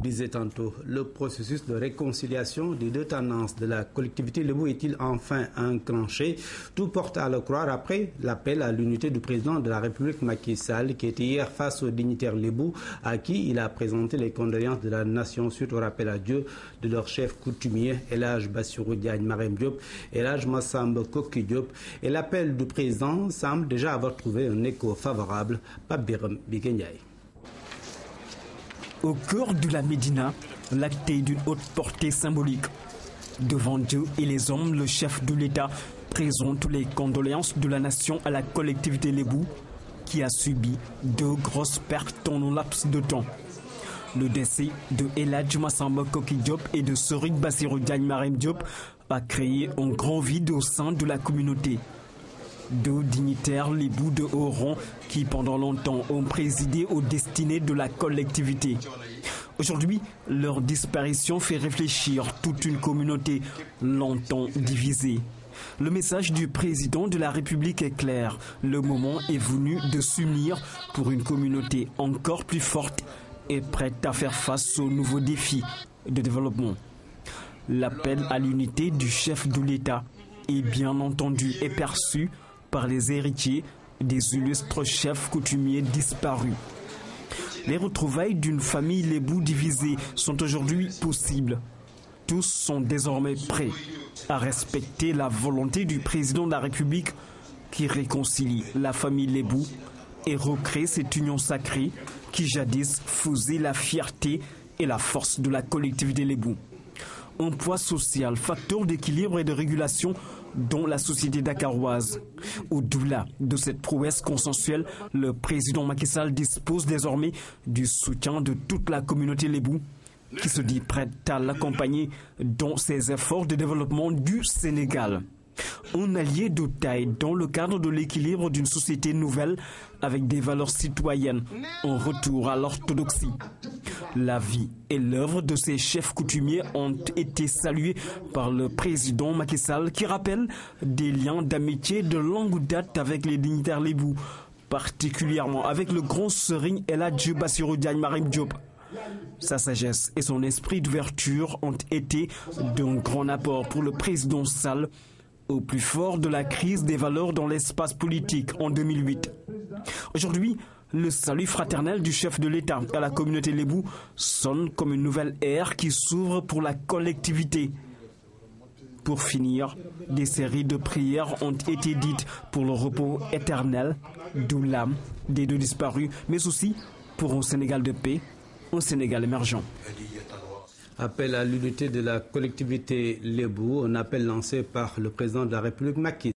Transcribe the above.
Disait tantôt, le processus de réconciliation des deux tendances de la collectivité Lébou est-il enfin enclenché? Tout porte à le croire après l'appel à l'unité du président de la République Macky Sall qui était hier face aux dignitaires Lébou à qui il a présenté les condoléances de la nation suite au rappel à Dieu de leur chef coutumier El Hadj Bassirou Diagne Marème Diop et El Hadj Massamba Koki Diop. Et l'appel du président semble déjà avoir trouvé un écho favorable. Pape Biram Biguenyaï. Au cœur de la Médina, l'acte est d'une haute portée symbolique. Devant Dieu et les hommes, le chef de l'État présente les condoléances de la nation à la collectivité Lébou qui a subi deux grosses pertes en un laps de temps. Le décès de El Hadj Massamba Koki Diop et de Serigne Bassirou Diagne Marème Diop a créé un grand vide au sein de la communauté. Deux dignitaires Lébou de haut rang qui pendant longtemps ont présidé aux destinées de la collectivité. Aujourd'hui, leur disparition fait réfléchir toute une communauté longtemps divisée. Le message du président de la République est clair. Le moment est venu de s'unir pour une communauté encore plus forte et prête à faire face aux nouveaux défis de développement. L'appel à l'unité du chef de l'État est bien entendu et perçu par les héritiers des illustres chefs coutumiers disparus. Les retrouvailles d'une famille Lébou divisée sont aujourd'hui possibles. Tous sont désormais prêts à respecter la volonté du président de la République qui réconcilie la famille Lébou et recrée cette union sacrée qui jadis faisait la fierté et la force de la collectivité Lébou. Un poids social, facteur d'équilibre et de régulation dans la société dakaroise. Au-delà de cette prouesse consensuelle, le président Macky Sall dispose désormais du soutien de toute la communauté Lébou qui se dit prête à l'accompagner dans ses efforts de développement du Sénégal. Un allié de taille dans le cadre de l'équilibre d'une société nouvelle avec des valeurs citoyennes, en retour à l'orthodoxie. La vie et l'œuvre de ces chefs coutumiers ont été salués par le président Macky Sall qui rappelle des liens d'amitié de longue date avec les dignitaires Lébou, particulièrement avec le grand Serigne El Hadj Bassirou Diagne Marème Diop. Sa sagesse et son esprit d'ouverture ont été d'un grand apport pour le président Sall au plus fort de la crise des valeurs dans l'espace politique en 2008. Aujourd'hui, le salut fraternel du chef de l'État à la communauté Lébou sonne comme une nouvelle ère qui s'ouvre pour la collectivité. Pour finir, des séries de prières ont été dites pour le repos éternel, d'où l'âme des deux disparus, mais aussi pour un Sénégal de paix, un Sénégal émergent. Appel à l'unité de la collectivité Lébou, un appel lancé par le président de la République Macky